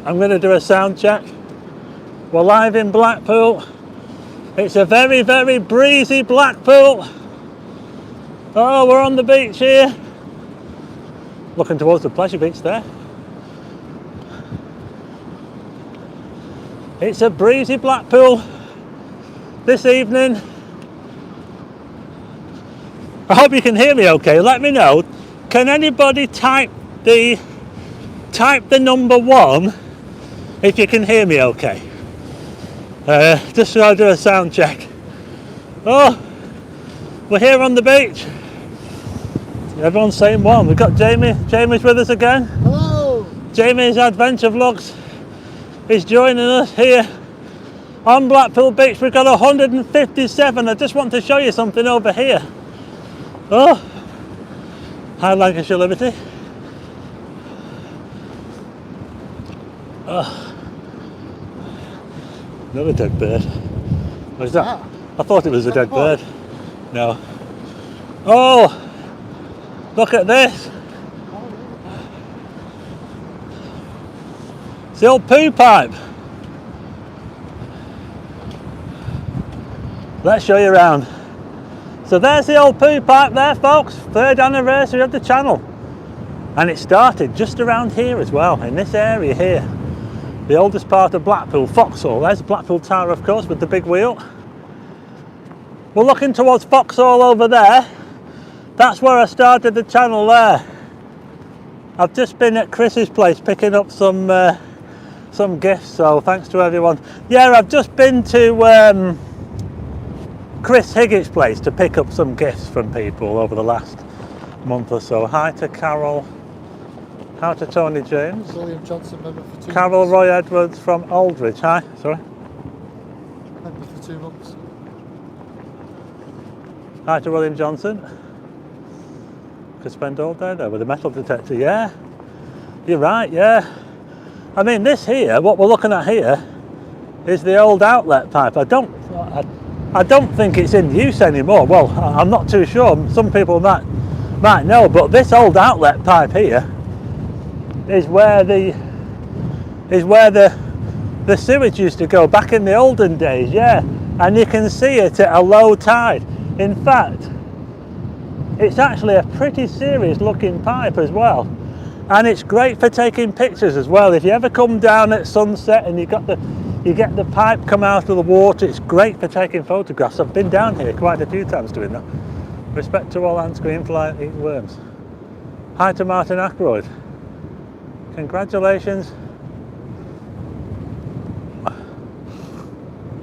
I'm going to do a sound check. We're live in Blackpool. It's a very, very breezy Blackpool. Oh, we're on the beach here. Looking towards the pleasure beach there. It's a breezy Blackpool this evening. I hope you can hear me okay. Let me know. Can anybody type the number 1 if you can hear me okay? Just so I do a sound check. Oh, we're here on the beach. Everyone's saying 1. We've got Jamie. Jamie's with us again. Hello. Jamie's Adventure Vlogs is joining us here on Blackpool Beach. We've got 157. I just want to show you something over here. Oh, High Lancashire Liberty. Oh, another dead bird. What is that? I thought it was a dead bird. No. Oh, look at this. It's the old poo pipe. Let's show you around. So there's the old poo pipe there, folks. 3rd anniversary of the channel. And it started just around here as well, in this area here. The oldest part of Blackpool, Foxhall. There's Blackpool Tower, of course, with the big wheel. We're looking towards Foxhall over there. That's where I started the channel there. I've just been at Chris's place picking up some gifts, so thanks to everyone. Yeah, I've just been to Chris Higgitt's place to pick up some gifts from people over the last month or so. Hi to Carol. Hi to Tony James. William Johnson, member for 2 Carol months. Roy Edwards from Aldridge. Hi, sorry. Member for 2 months. Hi to William Johnson. Could spend all day there with a metal detector. Yeah, you're right. Yeah, I mean this here, what we're looking at here, is the old outlet pipe. I don't think it's in use anymore. Well, I'm not too sure. Some people might know, but this old outlet pipe here is where the sewage used to go back in the olden days. Yeah, and you can see it at a low tide. In fact, it's actually a pretty serious looking pipe as well, and it's great for taking pictures as well. If you ever come down at sunset and you get the pipe come out of the water, it's great for taking photographs. I've been down here quite a few times doing that. Respect to all ants, greenfly, eating worms. Hi to Martin Ackroyd. Congratulations.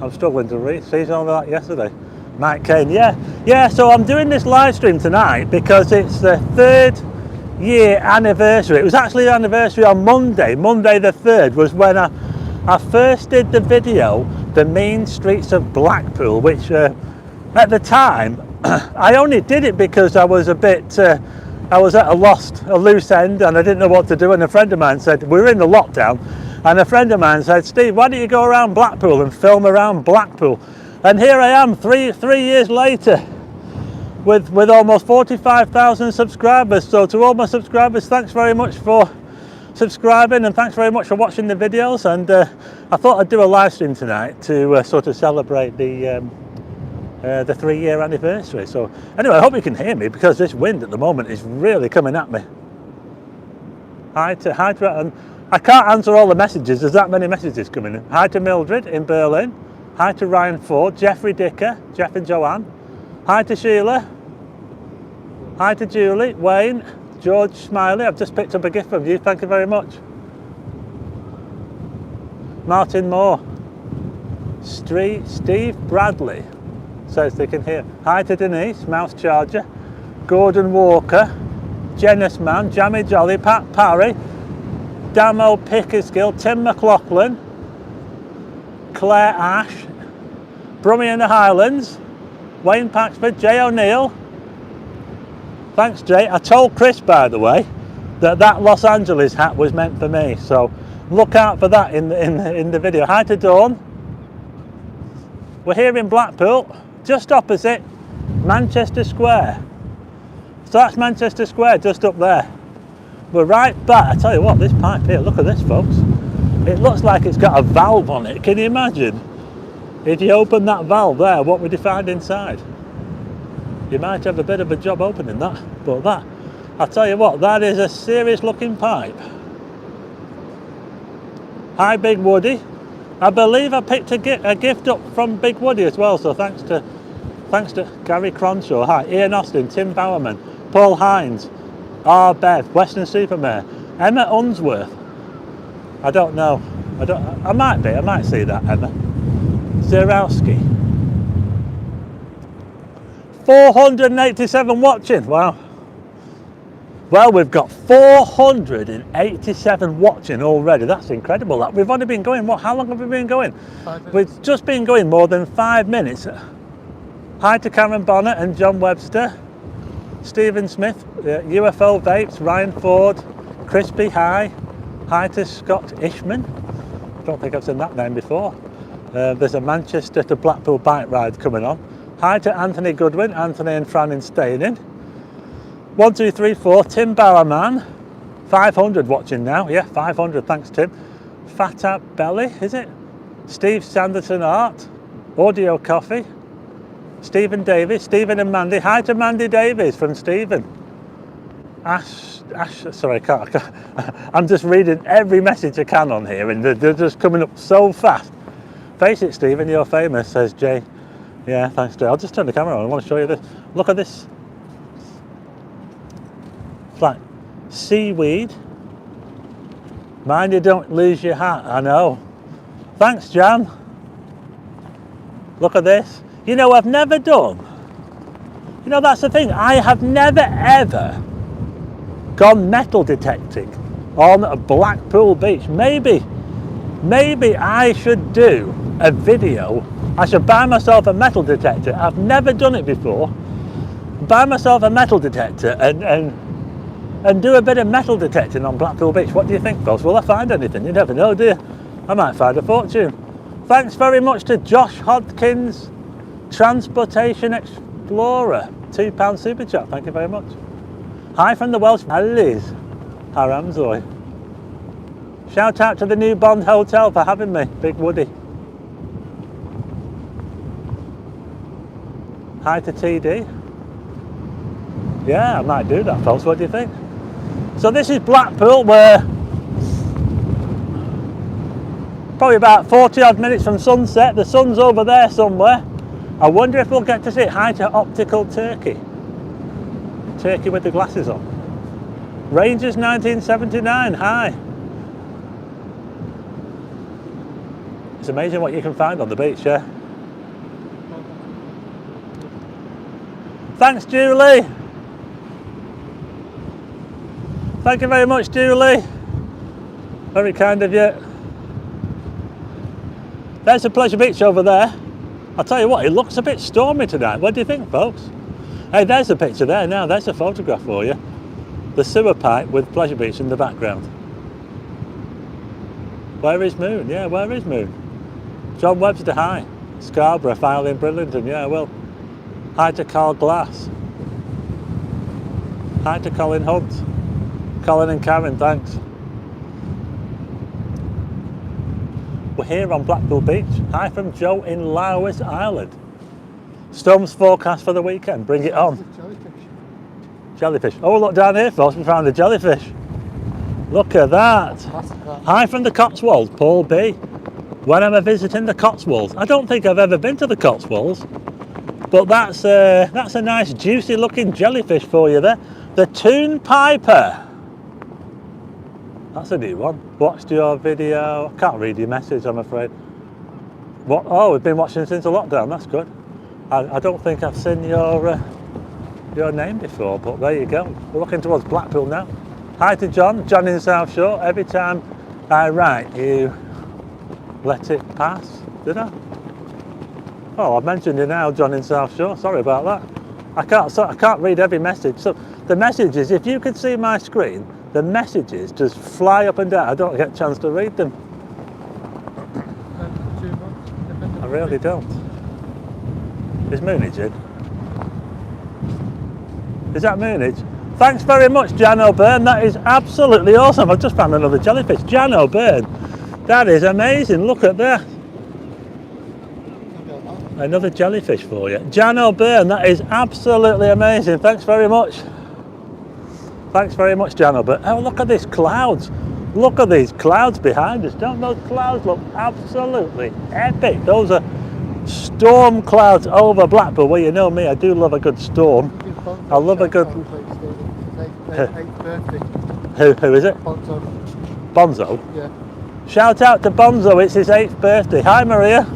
I'm struggling to read. See all that yesterday. Mike Kane, yeah. So I'm doing this live stream tonight because it's the 3rd year anniversary. It was actually the anniversary on Monday. Monday the 3rd was when I first did the video, The Mean Streets of Blackpool, which at the time I only did it because I was a bit. I was at a loose end, and I didn't know what to do. And a friend of mine said, we were in the lockdown, and a friend of mine said, Steve, why don't you go around Blackpool and film around Blackpool? And here I am, three years later, with almost 45,000 subscribers. So to all my subscribers, thanks very much for subscribing, and thanks very much for watching the videos. And I thought I'd do a live stream tonight to sort of celebrate the 3-year anniversary. So anyway, I hope you can hear me because this wind at the moment is really coming at me. Hi to and I can't answer all the messages. There's that many messages coming in. Hi to Mildred in Berlin. Hi to Ryan Ford, Jeffrey Dicker, Jeff and Joanne. Hi to Sheila. Hi to Julie, Wayne, George Smiley. I've just picked up a gift from you. Thank you very much. Martin Moore. Steve Bradley says they can hear. Hi to Denise, Mouse Charger, Gordon Walker, Janice Man, Jammy Jolly, Pat Parry, Damo Pickersgill, Tim McLaughlin, Claire Ash, Brummy in the Highlands, Wayne Paxford, Jay O'Neill. Thanks, Jay. I told Chris, by the way, that Los Angeles hat was meant for me, so look out for that in the video. Hi to Dawn. We're here in Blackpool, just opposite Manchester Square. So that's Manchester Square, just up there. We're right back. I tell you what, this pipe here, look at this, folks. It looks like it's got a valve on it. Can you imagine? If you open that valve there, what would you find inside? You might have a bit of a job opening that, but that, I'll tell you what, that is a serious looking pipe. Hi Big Woody. I believe I picked a gift up from Big Woody as well, so thanks to Gary Cronshaw. Hi, Ian Austin, Tim Bowerman, Paul Hines, R. Bev, Western Supermare, Emma Unsworth. I don't know. I might see that, Emma. Zerowski. 487 watching. Wow. Well, we've got 487 watching already. That's incredible. That we've only been going. How long have we been going? 5 minutes. We've just been going more than 5 minutes. Hi to Karen Bonner and John Webster, Stephen Smith, UFO Vapes, Ryan Ford, Crispy. Hi to Scott Ishman. I don't think I've seen that name before. There's a Manchester to Blackpool bike ride coming on. Hi to Anthony Goodwin, Anthony and Fran in staying in. 1, 2, 3, 4, Tim Bowerman, 500 watching now. Yeah, 500, thanks Tim. Fat Belly, is it? Steve Sanderson Art, Audio Coffee, Stephen Davies, Stephen and Mandy. Hi to Mandy Davies from Stephen. Ash, sorry, I can't. I'm just reading every message I can on here and they're just coming up so fast. Face it, Stephen, you're famous, says Jay. Yeah, thanks, Jay. I'll just turn the camera on. I want to show you this. Look at this. It's like seaweed. Mind you don't lose your hat. I know. Thanks, Jan. Look at this. You know, I've never done. You know, that's the thing. I have never, ever gone metal detecting on a Blackpool beach. Maybe I should do a video. I should buy myself a metal detector. I've never done it before. Buy myself a metal detector and do a bit of metal detecting on Blackpool Beach. What do you think, folks? Will I find anything? You never know, do you? I might find a fortune. Thanks very much to Josh Hodkins, Transportation Explorer, £2 super chat. Thank you very much. Hi from the Welsh Valleys, Haramzoy. Shout out to the New Bond Hotel for having me, Big Woody. Hi to TD. Yeah, I might do that, folks. What do you think? So this is Blackpool. We're probably about 40 odd minutes from sunset. The sun's over there somewhere. I wonder if we'll get to see it. Hi to Optical Turkey. Turkey with the glasses on. Rangers 1979. Hi. It's amazing what you can find on the beach, yeah? Thanks, Julie. Thank you very much, Julie. Very kind of you. There's a Pleasure Beach over there. I'll tell you what, it looks a bit stormy tonight. What do you think, folks? Hey, there's a picture there now. There's a photograph for you. The sewer pipe with Pleasure Beach in the background. Where is Moon? Yeah, where is Moon? John Webster, hi. Scarborough, file in Bridlington. Yeah, well. Hi to Carl Glass. Hi to Colin Hunt. Colin and Karen, thanks. We're here on Blackpool Beach. Hi from Joe in Lowes Island. Storms forecast for the weekend. Bring it on. Jellyfish. Oh, look down here, folks. We found a jellyfish. Look at that. Hi from the Cotswolds, Paul B. When am I visiting the Cotswolds? I don't think I've ever been to the Cotswolds, but that's a nice juicy looking jellyfish for you there. The Toon Piper. That's a new one. Watched your video. Can't read your message, I'm afraid. What? Oh, we've been watching since the lockdown. That's good. I don't think I've seen your name before, but there you go. We're looking towards Blackpool now. Hi to John. John in South Shore. Every time I write, you let it pass. Did I? Oh, I've mentioned you now, John in South Shore. Sorry about that. I can't read every message. So the messages, if you could see my screen, the messages just fly up and down. I don't get a chance to read them. I really don't. Is Moonage in? Is that Moonage? Thanks very much, Jan O'Byrne. That is absolutely awesome. I've just found another jellyfish. Jan O'Byrne, That is amazing. Look at that. Look at that. Another jellyfish for you. Jan O'Byrne, that is absolutely amazing. Thanks very much. Thanks very much, Jan O'Byrne. Oh, look at these clouds. Look at these clouds behind us. Don't those clouds look absolutely epic? Those are storm clouds over Blackpool. Well, you know me, I do love a good storm. I love a good... Eighth birthday. Who is it? Bonzo. Bonzo? Yeah. Shout out to Bonzo, it's his 8th birthday. Hi Maria.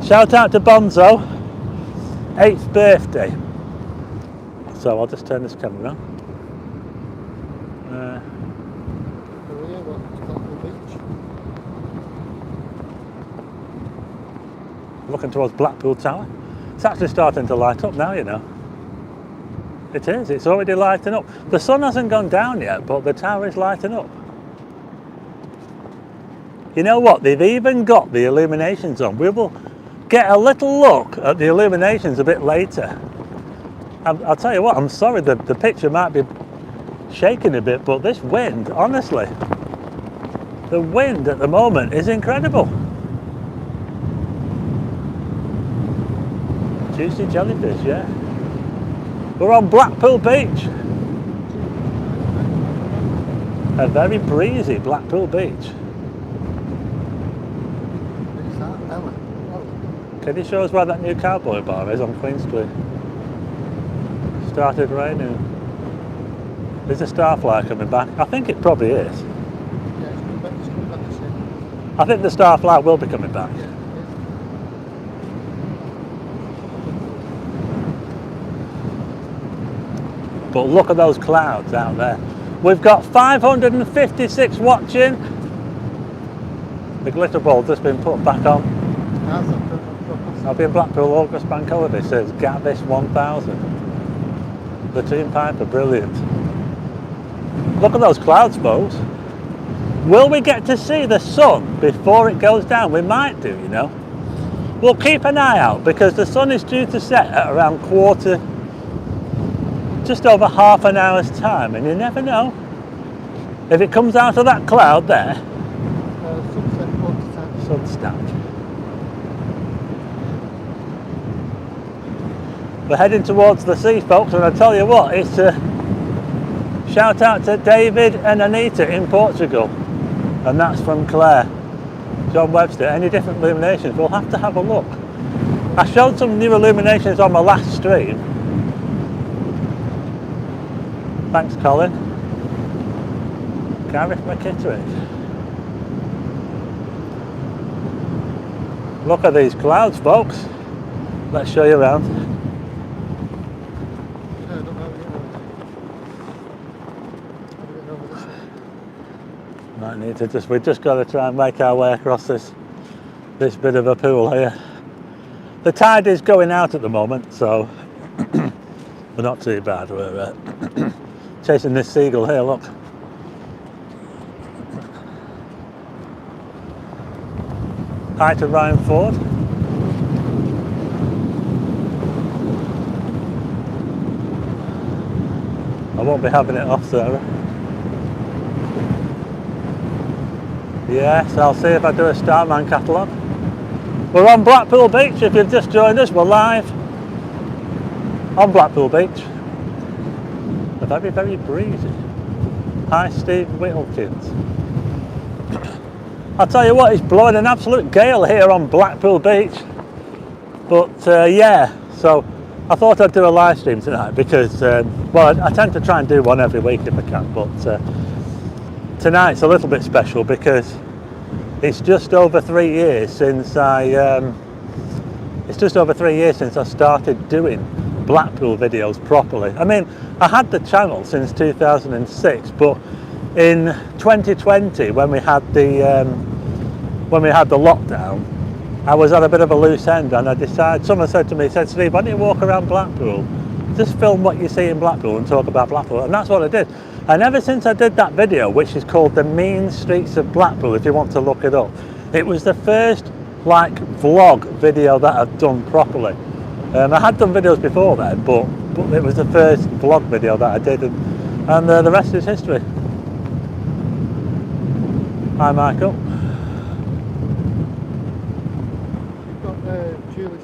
Shout out to Bonzo. 8th birthday. So I'll just turn this camera on. Maria, welcome to Blackpool Beach. Looking towards Blackpool Tower. It's actually starting to light up now, you know. It is, it's already lighting up. The sun hasn't gone down yet, but the tower is lighting up. You know what, they've even got the illuminations on. We will get a little look at the illuminations a bit later. I'll tell you what, I'm sorry, the picture might be shaking a bit, but this wind, honestly, the wind at the moment is incredible. Juicy jellyfish, yeah. We're on Blackpool Beach. A very breezy Blackpool Beach. Who's that? Ella. Oh. Can you show us where that new cowboy bar is on Queen Street? Started raining. Is the Starfly coming back? I think it probably is. Yeah, it's coming back this year. I think the Starfly will be coming back. Yeah, it is. But look at those clouds out there. We've got 556 watching. The glitter ball's just been put back on. I'll be in Blackpool August Bank Holiday, says Gavis 1000. The Team Piper, brilliant. Look at those clouds, folks. Will we get to see the sun before it goes down? We might do, you know. We'll keep an eye out because the sun is due to set at around just over half an hour's time, and you never know. If it comes out of that cloud there, sunset. We're heading towards the sea, folks, and I tell you what, it's a shout out to David and Anita in Portugal, and that's from Claire. John Webster. Any different illuminations? We'll have to have a look. I showed some new illuminations on my last stream. Thanks, Colin. Gareth McKitterick. Look at these clouds, folks. Let's show you around. Might need to we've just got to try and make our way across this bit of a pool here. The tide is going out at the moment, so we're not too bad. We're chasing this seagull here, look. Hi to Ryan Ford. I won't be having it off, Sarah. Yes, I'll see if I do a Starman catalogue. We're on Blackpool Beach. If you've just joined us, we're live on Blackpool Beach. A very, very breezy. Hi, Steve Whittlekins. I'll tell you what, it's blowing an absolute gale here on Blackpool Beach. But yeah, so I thought I'd do a live stream tonight because, well, I tend to try and do one every week if I can, but tonight's a little bit special because it's just over 3 years since I started doing Blackpool videos properly. I mean, I had the channel since 2006, but in 2020 when we had the lockdown, I was at a bit of a loose end, and I decided, someone said to me, Steve, why don't you walk around Blackpool, just film what you see in Blackpool and talk about Blackpool, and that's what I did. And ever since I did that video, which is called The Mean Streets of Blackpool, if you want to look it up, it was the first like vlog video that I'd done properly. I had done videos before then, but it was the first vlog video that I did, and the rest is history. Hi Michael.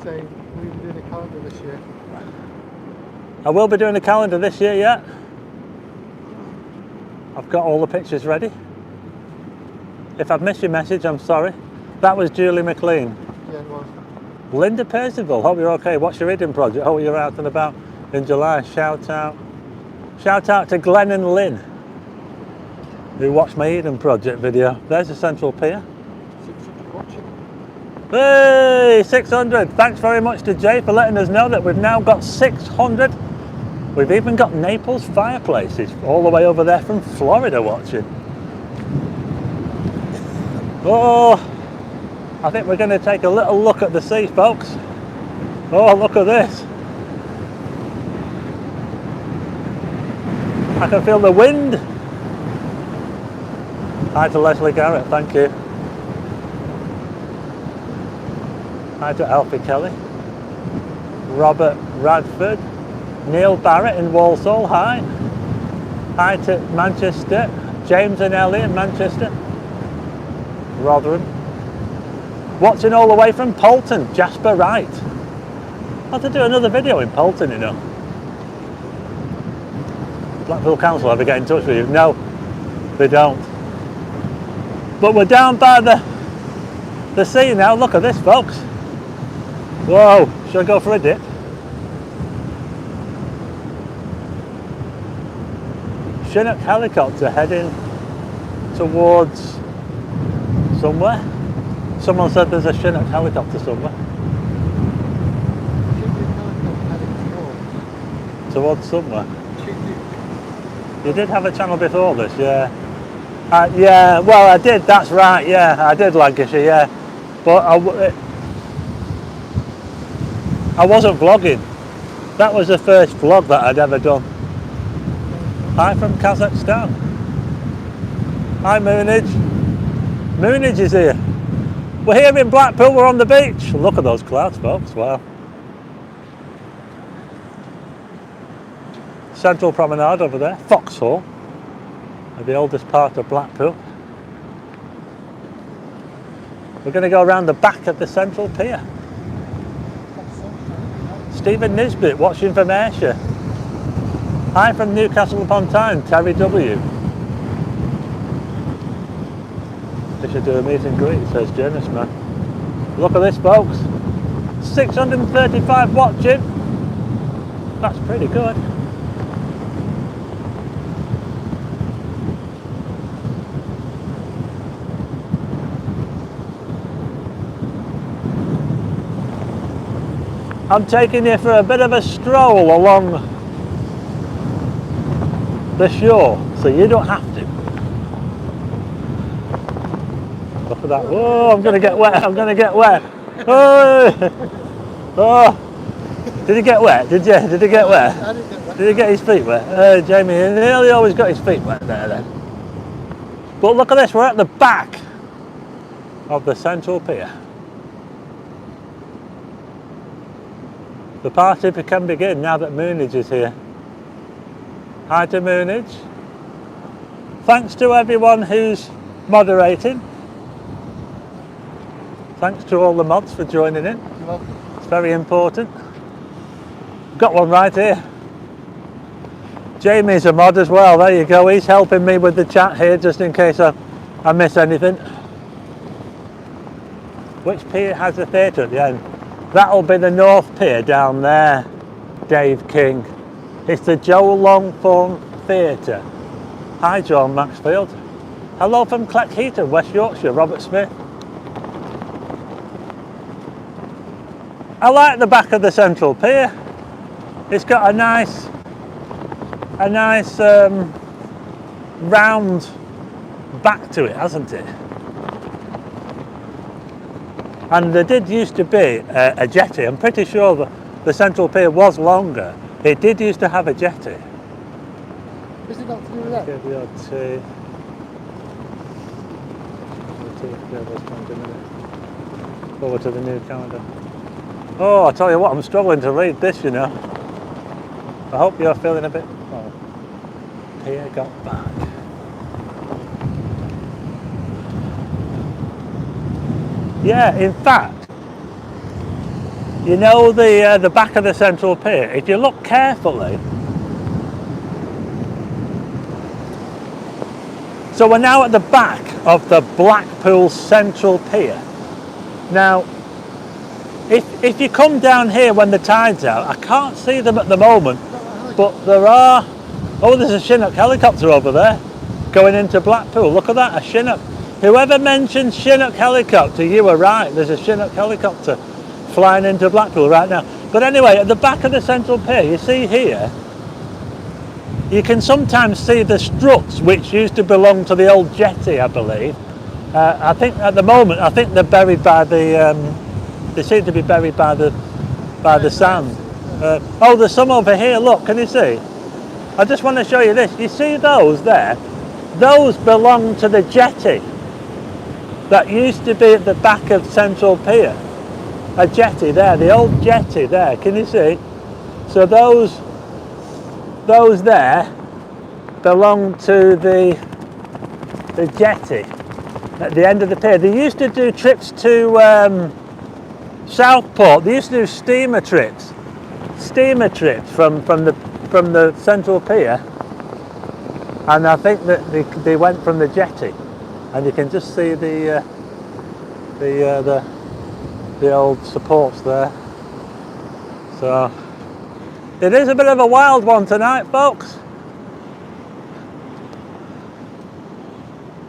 saying we were doing a calendar this year. I will be doing a calendar this year, yeah. I've got all the pictures ready. If I've missed your message, I'm sorry. That was Julie McLean. Yeah, it was. Linda Percival, hope you're okay. What's your reading project? Hope you're out and about in July. Shout out to Glenn and Lynn, who watched my Eden project video. There's the Central Pier. 600 watching. Hey, 600. Thanks very much to Jay for letting us know that we've now got 600. We've even got Naples fireplaces all the way over there from Florida watching. Oh, I think we're going to take a little look at the sea, folks. Oh, look at this. I can feel the wind. Hi to Leslie Garrett, thank you. Hi to Alfie Kelly. Robert Radford. Neil Barrett in Walsall, hi. Hi to Manchester. James and Ellie in Manchester. Rotherham. Watching all the way from Polton, Jasper Wright. I'll have to do another video in Polton, you know. Blackpool Council ever get in touch with you? No, they don't. But we're down by the sea now. Look at this, folks. Whoa, should I go for a dip? Chinook helicopter heading towards somewhere. Someone said there's a Chinook helicopter somewhere. Towards somewhere. You did have a channel before this, yeah. Yeah, well I did, that's right, yeah. I did Lancashire, yeah. But I wasn't vlogging. That was the first vlog that I'd ever done. Hi from Kazakhstan. Hi Moonage. Moonage is here. We're here in Blackpool, we're on the beach. Look at those clouds, folks, wow. Central Promenade over there, Foxhall, the oldest part of Blackpool. We're going to go around the back of the Central Pier. Stephen Nisbet watching from Ayrshire. Hi from Newcastle upon Tyne, Terry W. They should do a meet and greet, says Jonas Man. Look at this, folks. 635 watching. That's pretty good. I'm taking you for a bit of a stroll along the shore, so you don't have to. Look at that. Oh, I'm going to get wet, I'm going to get wet. Oh, oh. Did he get wet? Did you? Did he get wet? I didn't get wet. Did he get his feet wet? Jamie, he nearly always got his feet wet there then. But look at this, we're at the back of the Central Pier. The party can begin now that Moonage is here. Hi to Moonage. Thanks to everyone who's moderating. Thanks to all the mods for joining in. You're welcome. It's very important. Got one right here. Jamie's a mod as well, there you go. He's helping me with the chat here just in case I miss anything. Which pier has a theatre at the end? That'll be the North Pier down there, Dave King. It's the Joe Longthorne Theatre. Hi John Maxfield. Hello from Cleckheaton, West Yorkshire, Robert Smith. I like the back of the Central Pier. It's got a nice round back to it, hasn't it? And there did used to be a jetty. I'm pretty sure that the Central Pier was longer. It did used to have a jetty. Is it not to do with that? Forward to the new calendar. Oh, I tell you what, I'm struggling to read this, you know. I hope you're feeling a bit... Oh, Pier got back. Yeah, in fact, You know the back of the central pier? If you look carefully, so we're now at the back of the Blackpool Central Pier. Now, if you come down here when the tide's out, I can't see them at the moment, but there are, oh, there's a Chinook helicopter over there going into Blackpool. Look at that, a Chinook. Whoever mentioned Chinook helicopter, you were right. There's a Chinook helicopter flying into Blackpool right now. But anyway, at the back of the central pier, you see here, you can sometimes see the struts which used to belong to the old jetty, I believe. I think at the moment, I think they're buried by the, they seem to be buried by the sand. Oh, there's some over here, look, can you see? I just want to show you this. You see those there? Those belong to the jetty that used to be at the back of Central Pier. A jetty there, the old jetty there, can you see? So those there belong to the jetty at the end of the pier. They used to do trips to Southport. They used to do steamer trips from the Central Pier, and I think that they went from the jetty, and you can just see the old supports there. So it is a bit of a wild one tonight, folks.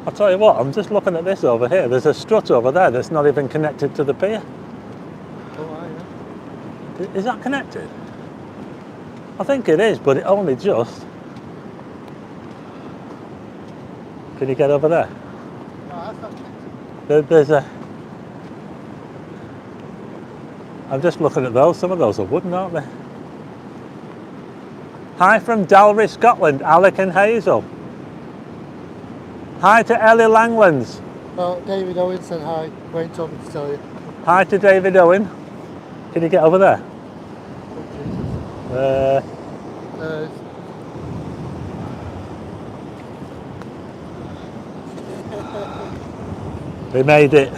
I'll tell you what, I'm just looking at this over here. There's a strut over there that's not even connected to the pier. Oh, yeah. Is that connected? I think it is, but it only just. Can you get over there? No, that's not connected. There's a... I'm just looking at those. Some of those are wooden, aren't they? Hi from Dalry, Scotland, Alec and Hazel. Hi to Ellie Langlands. Oh, David Owen said hi. Wayne told me to tell you. Hi to David Owen. Can you get over there? Oh, We made it.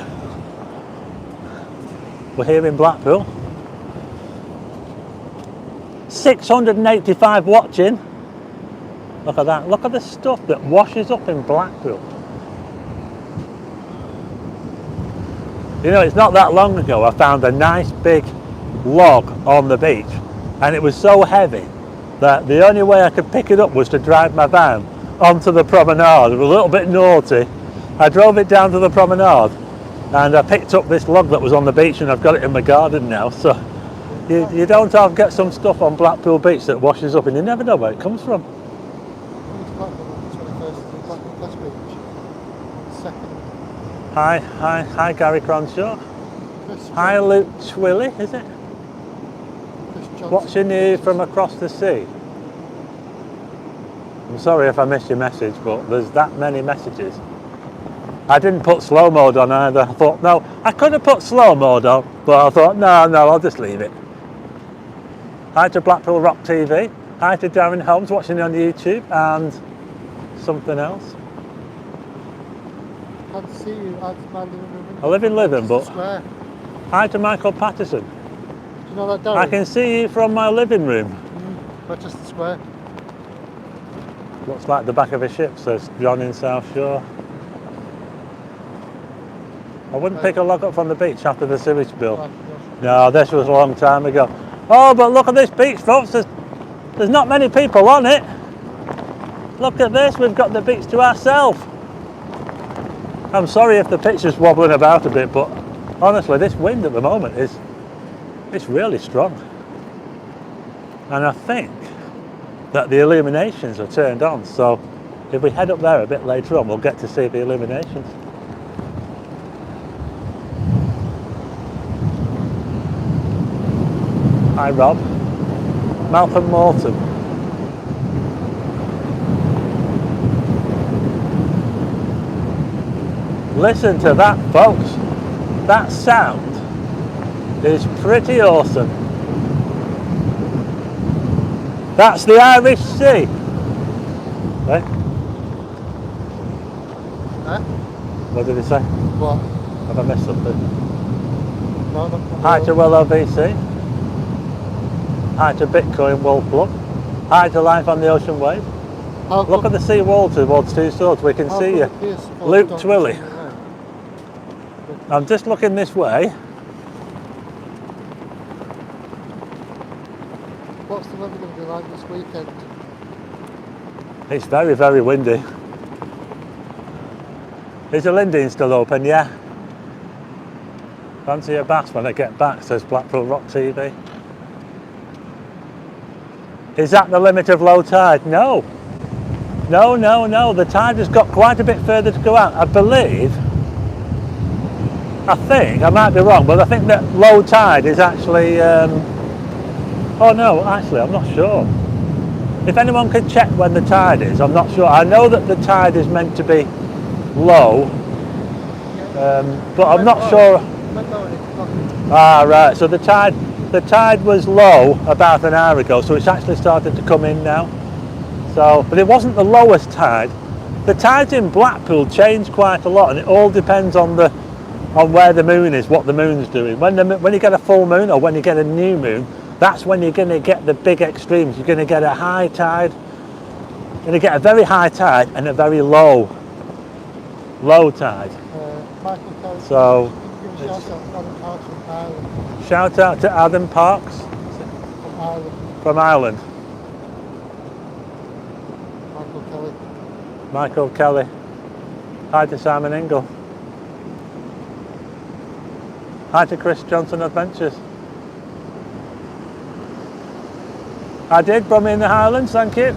We're here in Blackpool. 685 watching. Look at that. Look at the stuff that washes up in Blackpool. You know, it's not that long ago I found a nice big log on the beach, and it was so heavy that the only way I could pick it up was to drive my van onto the promenade. It was a little bit naughty. I drove it down to the promenade and I picked up this log that was on the beach, and I've got it in my garden now. So you don't get some stuff on Blackpool Beach that washes up and you never know where it comes from. Hi Gary Cronshaw. Hi Luke Twilly, is it? Watching you from across the sea. I'm sorry if I missed your message, but there's that many messages. I didn't put slow mode on either. I thought, no, I could have put slow mode on, but I thought, no, I'll just leave it. Hi to Blackpool Rock TV. Hi to Darren Holmes watching on YouTube, and something else. I can't see you out of my living room. I live in Lytham, but Square. hi to Michael Patterson. Do you know that, Darren? I can see you from my living room. Manchester Square. Looks like the back of a ship, says John in South Shore. I wouldn't pick a log up from the beach after the sewage bill. No, this was a long time ago. Oh, but look at this beach, folks. There's not many people on it. Look at this, we've got the beach to ourselves. I'm sorry if the picture's wobbling about a bit, but honestly, this wind at the moment it's really strong. And I think that the illuminations are turned on, so if we head up there a bit later on, we'll get to see the illuminations. Hi Rob. Malcolm Morton. Listen to that, folks. That sound is pretty awesome. That's the Irish Sea. Right? Huh? What did he say? What? Have I missed something? No, not Hi to Willow VC. Hi to Bitcoin World Club. Hi to Life on the Ocean Wave. Look at the sea wall towards Two Swords. We can see you. Luke Twilly. I'm just looking this way. What's the weather going to be like this weekend? It's very, very windy. Is the Lindeen still open? Yeah. Fancy a bath when I get back, says Blackpool Rock TV. Is that the limit of low tide? No. No, no, no. The tide has got quite a bit further to go out. I think, I might be wrong, but I think that low tide is actually, oh no, actually, I'm not sure. If anyone could check when the tide is, I'm not sure. I know that the tide is meant to be low, but I'm not sure. Ah, right, so the tide was low about an hour ago, so it's actually started to come in now. So, but it wasn't the lowest tide. The tides in Blackpool change quite a lot, and it all depends on where the moon is, what the moon's doing. When you get a full moon or when you get a new moon, that's when you're going to get the big extremes. You're going to get a high tide, you're going to get a very high tide and a very low tide. Michael Kelly, so, shout out to Adam Parks from Ireland. Michael Kelly. Hi to Simon Ingle. Hi to Chris Johnson Adventures. I did, Brummy in the Highlands, thank you.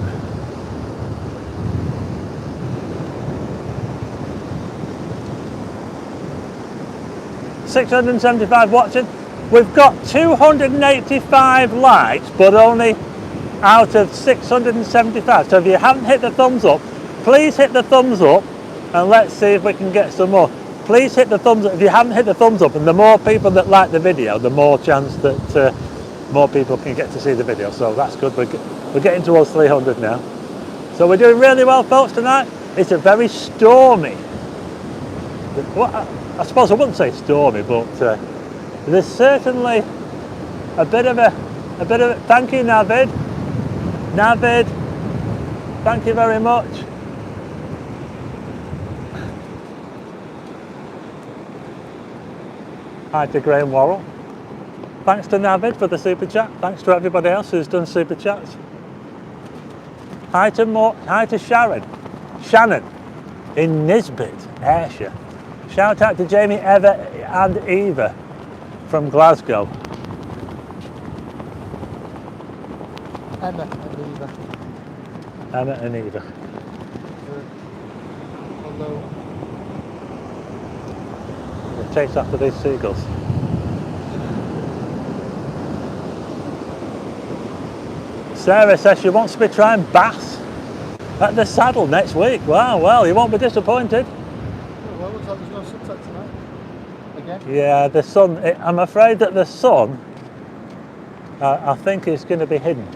$675 watching. We've got 285 likes, but only out of 675. So if you haven't hit the thumbs up, please hit the thumbs up and let's see if we can get some more. Please hit the thumbs up if you haven't hit the thumbs up, and the more people that like the video, the more chance that more people can get to see the video. So that's good. We're getting towards 300 now. So we're doing really well, folks, tonight. It's a very stormy. Well, I suppose I wouldn't say stormy, but there's certainly a bit of a. Thank you, Navid. Navid, thank you very much. Hi to Graham Worrell. Thanks to Navid for the super chat. Thanks to everybody else who's done super chats. Hi to Shannon in Nisbet, Ayrshire. Shout out to Jamie, Eva and Eva from Glasgow. Emma and Eva. Emma and Eva. Hello. We'll chase after these seagulls. Sarah says she wants to be trying bass at the Saddle next week. Wow, well, you won't be disappointed. Well, looks like there's no sunset tonight. Again? Yeah, the sun, I'm afraid that the sun, I think is going to be hidden.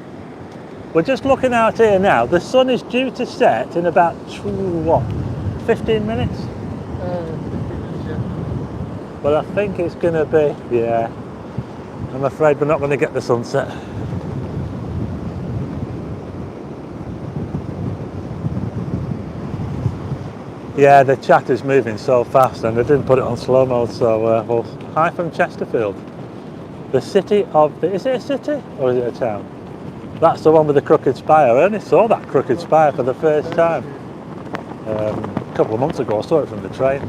We're just looking out here now. The sun is due to set in about, 15 minutes? 15 minutes, yeah. But I think it's going to be, yeah, I'm afraid we're not going to get the sunset. Yeah, the chat is moving so fast, and I didn't put it on slow mode, so, well, hi from Chesterfield. The city of, is it a city, or is it a town? That's the one with the crooked spire. I only saw that crooked spire for the first time. A couple of months ago, I saw it from the train.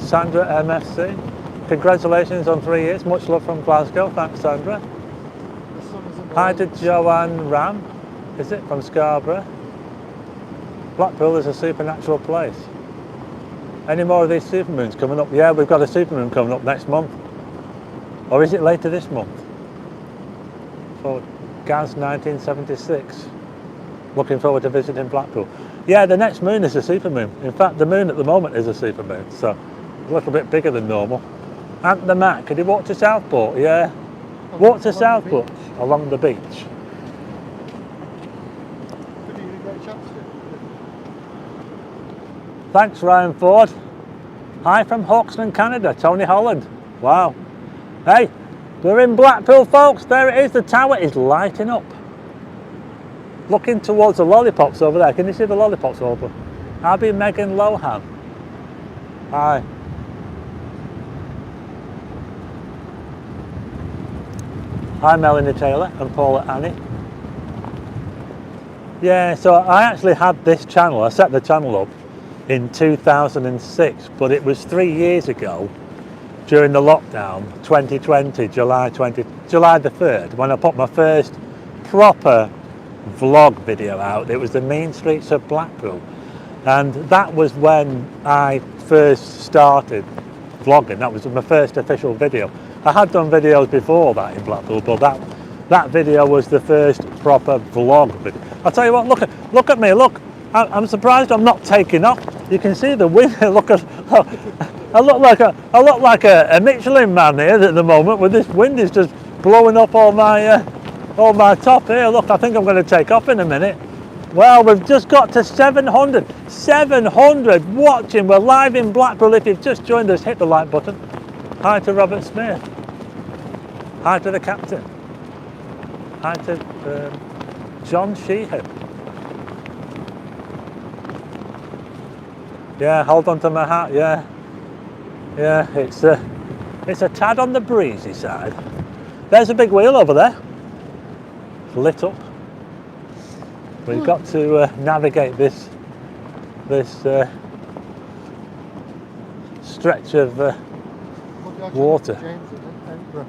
Sandra MFC, congratulations on 3 years, much love from Glasgow, thanks Sandra. Hi to Joanne Ram, is it, from Scarborough? Blackpool is a supernatural place. Any more of these supermoons coming up? Yeah, we've got a supermoon coming up next month. Or is it later this month? For Gaz 1976. Looking forward to visiting Blackpool. Yeah, the next moon is a supermoon. In fact, the moon at the moment is a supermoon, so a little bit bigger than normal. Ant the Mac, could he walk to Southport? Yeah. Walk to Southport along the beach. Thanks, Ryan Ford. Hi from Hawksman, Canada, Tony Holland. Wow. Hey, we're in Blackpool, folks. There it is. The tower is lighting up. Looking towards the lollipops over there. Can you see the lollipops over? I'll be Megan Lohan. Hi. Hi, Melanie Taylor and Paula Annie. Yeah, so I actually had this channel. I set the channel up in 2006, but it was 3 years ago during the lockdown, 2020, July the 3rd, when I put my first proper vlog video out. It was the main streets of Blackpool, and that was when I first started vlogging. That was my first official video. I had done videos before that in Blackpool, but that video was the first proper vlog video. I'll tell you what, look at me, look. I'm surprised I'm not taking off. You can see the wind. Look at, I look like a Michelin man here at the moment, with this wind is just blowing up all my top here. Look, I think I'm going to take off in a minute. Well, we've just got to 700 watching. We're live in Blackpool. If you've just joined us, hit the like button. Hi to Robert Smith. Hi to the captain. Hi to John Sheehan. Yeah, hold on to my hat. Yeah, it's a tad on the breezy side. There's a big wheel over there. It's lit up. We've got to navigate this stretch of water. James in Edinburgh.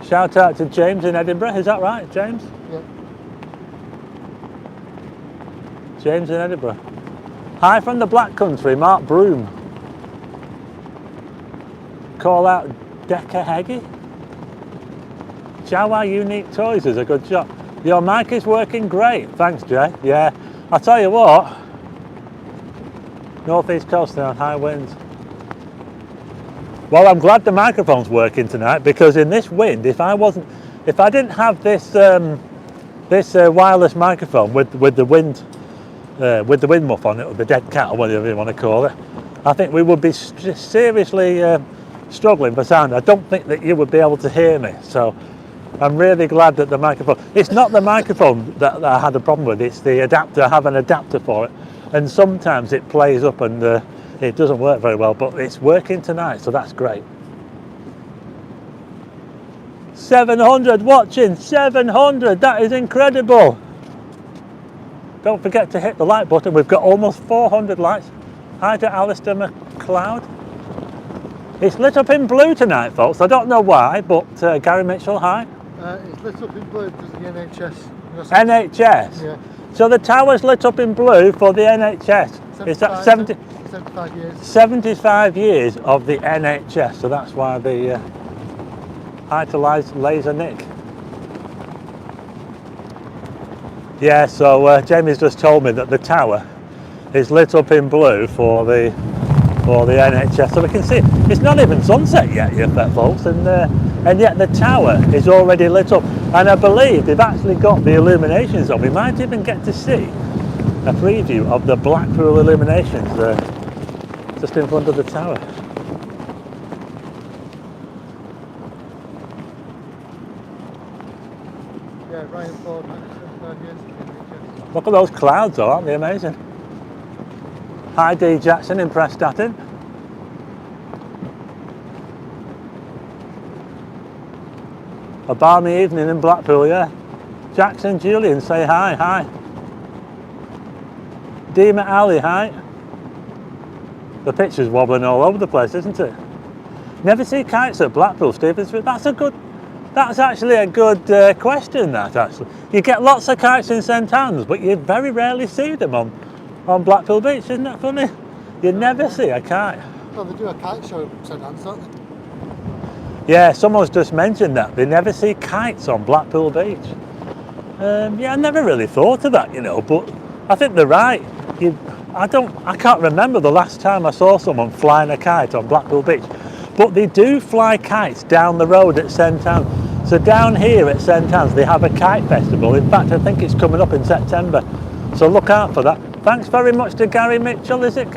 Shout out to James in Edinburgh. Is that right, James? Yeah. James in Edinburgh. Hi from the Black Country, Mark Broom. Call out Decker Heggie. Jawa Unique Toys is a good shot. Your mic is working great. Thanks, Jay. Yeah, I'll tell you what. Northeast coast now, high winds. Well, I'm glad the microphone's working tonight, because in this wind, if I didn't have this wireless microphone with the wind muff on it, or the dead cat, or whatever you want to call it, I think we would be seriously struggling for sound. I don't think that you would be able to hear me. So I'm really glad that the microphone, it's not the microphone that I had a problem with, it's the adapter. I have an adapter for it, and sometimes it plays up and it doesn't work very well, but it's working tonight, so that's great. 700 watching, 700, that is incredible. Don't forget to hit the like button. We've got almost 400 likes. Hi to Alistair McLeod. It's lit up in blue tonight, folks. I don't know why, but Gary Mitchell, hi. It's lit up in blue because of the NHS. NHS? Yeah. So the tower's lit up in blue for the NHS. Is that 75 years. 75 years of the NHS, so that's why the hi to Laser Nick. Yeah, so Jamie's just told me that the tower is lit up in blue for the NHS, so we can see it. It's not even sunset yet, folks, and yet the tower is already lit up, and I believe they've actually got the illuminations on. We might even get to see a preview of the Blackpool illuminations just in front of the tower. Yeah, Ryan Ford, 75 years. Look at those clouds, though, aren't they amazing? Hi D Jackson in Prestatyn. A balmy evening in Blackpool, yeah. Jackson Julian, say hi, hi. Dima Ali, hi. The picture's wobbling all over the place, isn't it? Never see kites at Blackpool, Steve. That's actually a good question, that, actually. You get lots of kites in St Anne's, but you very rarely see them on Blackpool Beach. Isn't that funny? You never see a kite. Well, they do a kite show in St Anne's, don't they? Yeah, someone's just mentioned that. They never see kites on Blackpool Beach. Yeah, I never really thought of that, but I think they're right. I can't remember the last time I saw someone flying a kite on Blackpool Beach. But they do fly kites down the road at St Anne's. So down here at St Anne's they have a kite festival. In fact, I think it's coming up in September. So look out for that. Thanks very much to Gary Mitchell, is it?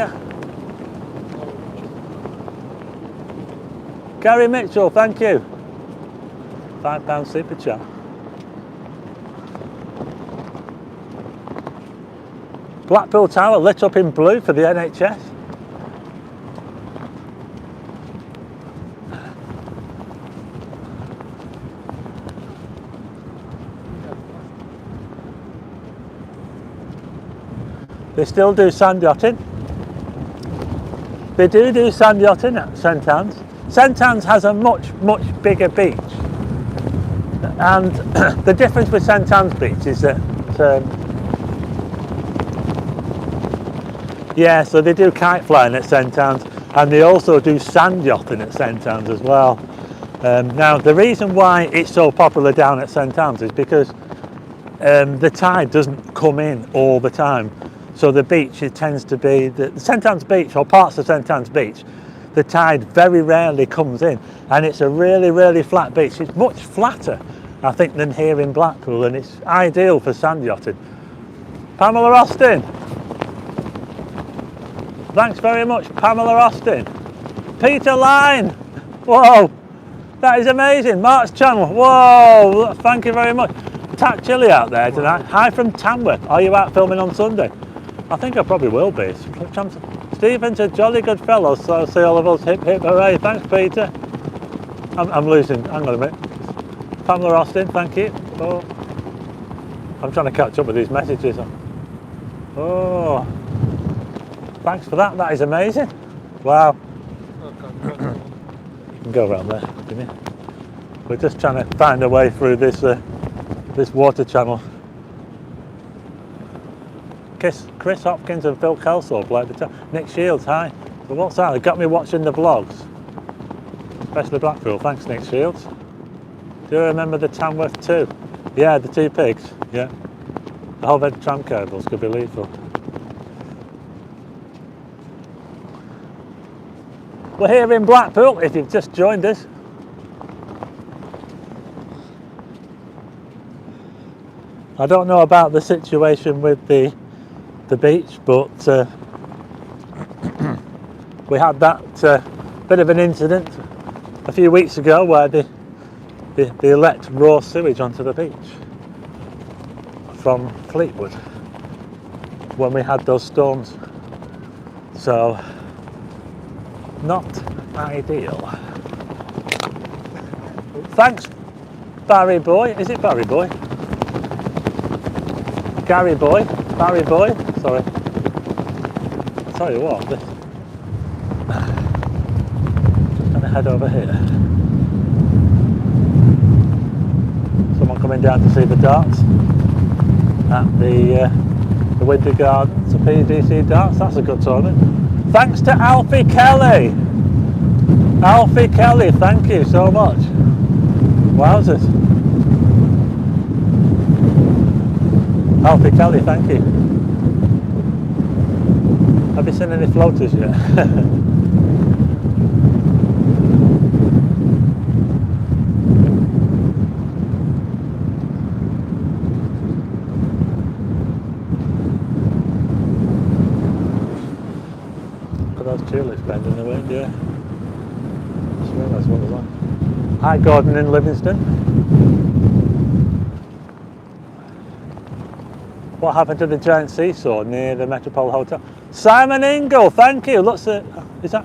Gary Mitchell, thank you. £5 super chat. Blackpool Tower lit up in blue for the NHS. They still do sand yachting. They do sand yachting at St Anne's. St Anne's has a much bigger beach, and the difference with St Anne's beach is that yeah, so they do kite flying at St Anne's, and they also do sand yachting at St Anne's as well. Now the reason why it's so popular down at St Anne's is because the tide doesn't come in all the time. So the beach, it tends to be, the St Anne's beach, or parts of St Anne's beach, the tide very rarely comes in, and it's a really flat beach. It's much flatter, I think, than here in Blackpool, and it's ideal for sand yachting. Pamela Austin, thanks very much, Pamela Austin. Peter Line, whoa, that is amazing. Mark's channel, whoa, thank you very much. Tack chilly out there tonight. Hi from Tamworth. Are you out filming on Sunday? I think I probably will be. Stephen's a jolly good fellow, so see all of us hip hooray. Thanks, Peter. I'm losing, hang on a minute. Pamela Austin, thank you. Oh, I'm trying to catch up with these messages. Oh, thanks for that, that is amazing. Wow. You can go around there, can you? We're just trying to find a way through this this water channel. Chris Hopkins and Phil Kelsall play at the top. Nick Shields, hi. So what's that? They got me watching the vlogs. Especially Blackpool, thanks Nick Shields. Do you remember the Tamworth 2? Yeah, the 2 pigs, yeah. The whole bed of tram cables could be lethal. We're here in Blackpool, if you've just joined us. I don't know about the situation with the beach, but we had that bit of an incident a few weeks ago where they let raw sewage onto the beach from Fleetwood when we had those storms. So, not ideal. Thanks, Barry Boy. Is it Barry Boy? Gary Boy, Barry Boy, sorry. I'll tell you what, just gonna head over here. Someone coming down to see the darts at the Winter Gardens, the PDC darts, that's a good tournament. Thanks to Alfie Kelly. Alfie Kelly, thank you so much. Wowzers. Alfie Kelly, thank you. Have you seen any floaters yet? Look at those tulips bending the wind, yeah. That's really nice one as well. Hi Gordon in Livingston. What happened to the giant seesaw near the Metropole Hotel? Simon Ingle, thank you. Look, is that?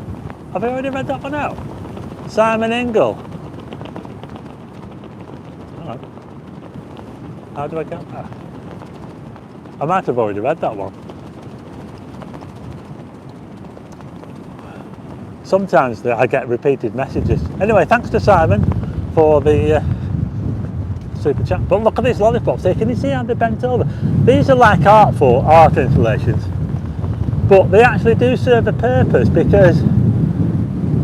Have I already read that one out? Simon Ingle. Alright. How do I get that? I might have already read that one. Sometimes I get repeated messages. Anyway, thanks to Simon for the super chat. But look at these lollipops here. Can you see how they're bent over? These are like art installations, but they actually do serve a purpose because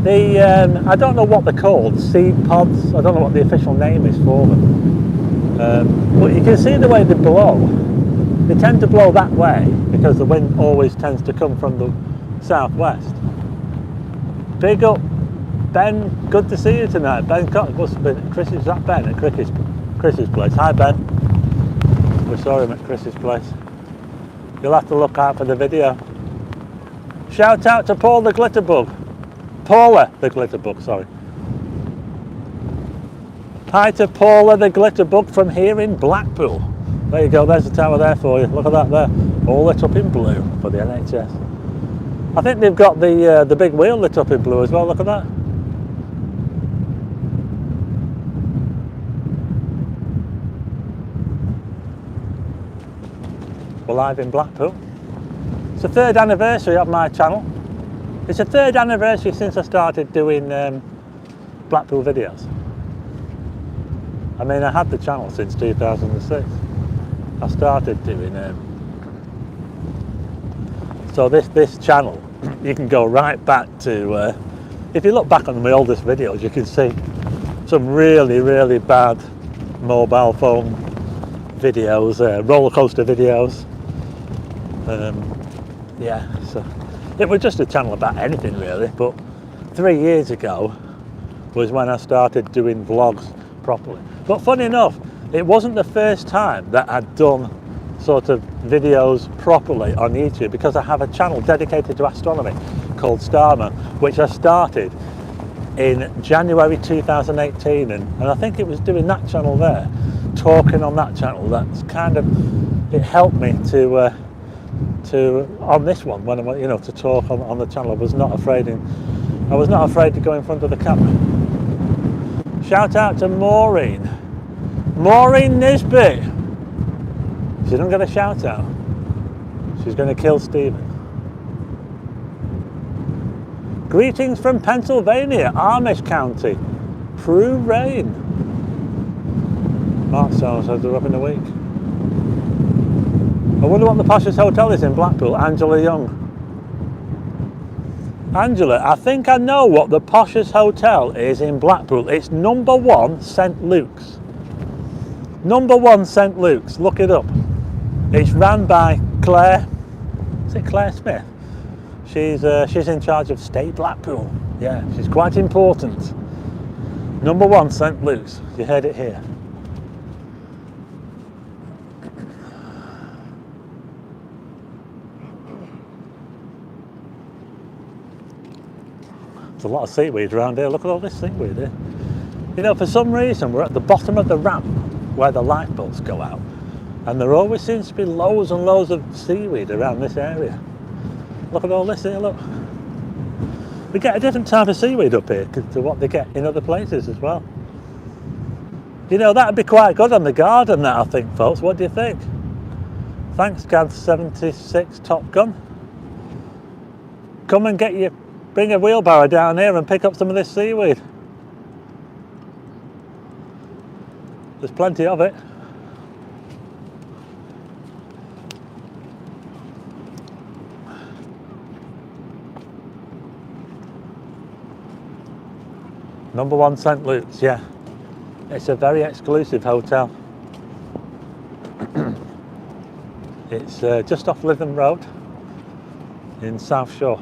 the I don't know what they're called, seed pods. I don't know what the official name is for them. But you can see the way they blow. They tend to blow that way because the wind always tends to come from the southwest. Big up, Ben. Good to see you tonight, Ben. Must have been Chris. Is that Ben at Chris's place? Hi, Ben. We saw him at Chris's place. You'll have to look out for the video. Shout out to Paul the Glitterbug. Paula the Glitterbug, sorry. Hi to Paula the Glitter Bug from here in Blackpool. There you go, there's the tower there for you. Look at that there, all lit up in blue for the NHS. I think they've got the big wheel lit up in blue as well, look at that. We're live in Blackpool. It's the 3rd anniversary of my channel. It's the 3rd anniversary since I started doing Blackpool videos. I mean, I had the channel since 2006. I started doing so this channel, you can go right back to, if you look back on my oldest videos, you can see some really bad mobile phone videos, roller coaster videos. Yeah, so it was just a channel about anything really, but 3 years ago was when I started doing vlogs properly. But funny enough, it wasn't the first time that I'd done sort of videos properly on YouTube, because I have a channel dedicated to astronomy called Stormy, which I started in January 2018, and I think it was doing that channel there, talking on that channel, that's kind of, it helped me to on this one, when I, you know, to talk on the channel. I was not afraid to go in front of the camera. Shout out to Maureen Nisbet. She doesn't get a shout out, she's going to kill Stephen. Greetings from Pennsylvania, Amish County. True rain. Mark Sound says they're up in a week. I wonder what the poshest hotel is in Blackpool. Angela Young. Angela, I think I know what the poshest hotel is in Blackpool. It's number 1 St Luke's. Number 1 St Luke's, look it up. It's ran by Claire, is it Claire Smith? She's in charge of Stay Blackpool. Yeah, she's quite important. Number 1 St Luke's, you heard it here. There's a lot of seaweed around here. Look at all this seaweed here. You know, for some reason we're at the bottom of the ramp where the lifeboats go out, and there always seems to be loads and loads of seaweed around this area. Look at all this here, look. We get a different type of seaweed up here to what they get in other places as well. You know, that'd be quite good on the garden, that, I think, folks. What do you think? Thanks, Gav76 Top Gun. Come and bring a wheelbarrow down here and pick up some of this seaweed. There's plenty of it. Number 1 St Luke's, yeah. It's a very exclusive hotel. It's just off Lytham Road in South Shore.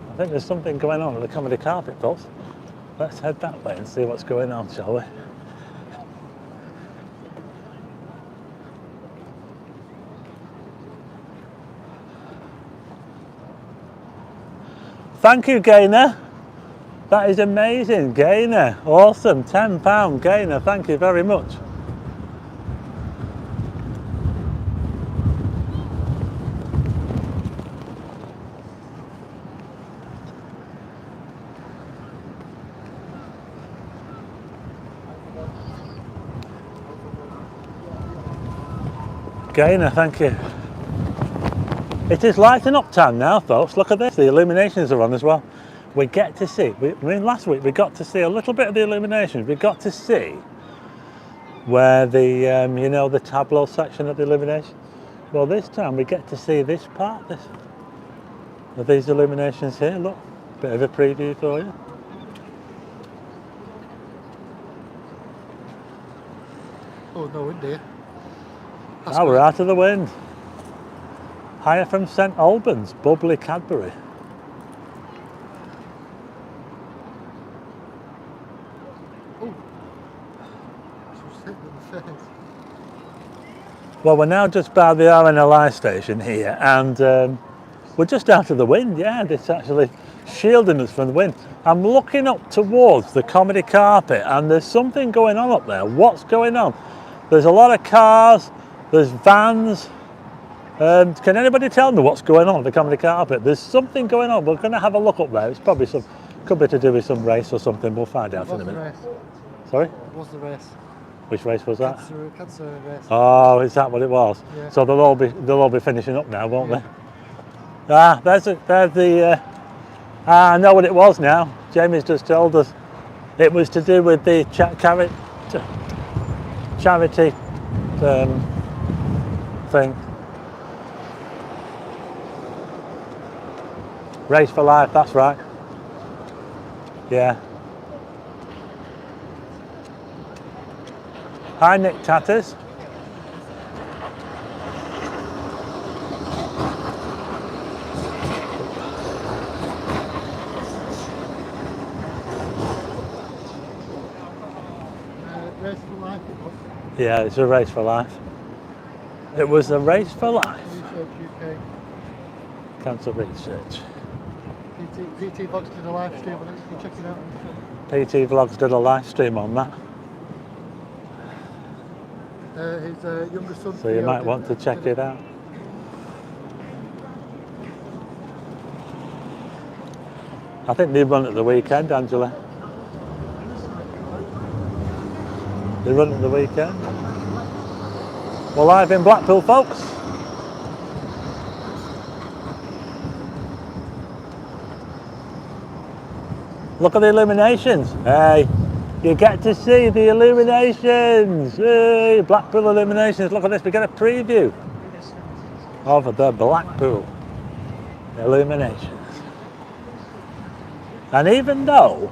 I think there's something going on with the comedy carpet, folks. Let's head that way and see what's going on, shall we? Thank you, Gaynor. That is amazing, Gaynor. Awesome, £10, Gaynor. Thank you very much. Gaynor, thank you. It is lighting up time now, folks. Look at this, the illuminations are on as well. We get to see, I mean, last week we got to see a little bit of the illuminations. We got to see where the, you know, the tableau section of the illuminations. Well, this time we get to see this part of these illuminations here. Look, bit of a preview for you. Oh, no wind here. Now we're out of the wind. Higher from St Albans, Bubbly Cadbury. Well, we're now just by the RNLI station here, and we're just out of the wind. Yeah, it's actually shielding us from the wind. I'm looking up towards the comedy carpet, and there's something going on up there. What's going on? There's a lot of cars, there's vans. Can anybody tell me what's going on at the comedy carpet? There's something going on. We're going to have a look up there. It's probably could be to do with some race or something. We'll find out in a minute. Sorry? What's the race? Which race was that? Cancer race. Oh, is that what it was? Yeah. So they'll all be finishing up now, won't they? Ah, there's the. I know what it was now. Jamie's just told us. It was to do with the charity thing. Race for Life. That's right. Yeah. Hi, Nick Tatters. Race for life. Yeah, it's a race for life. It was a race for life. Research UK. Cancer research. PT Vlogs did a live stream on it. You can check it out. PT Vlogs did a live stream on that. His younger son. So you might want to check it out. I think they run at the weekend, Angela. They run at the weekend. We're live in Blackpool, folks. Look at the illuminations. Hey, you get to see the illuminations. Hey, Blackpool illuminations. Look at this. We get a preview of the Blackpool illuminations. And even though,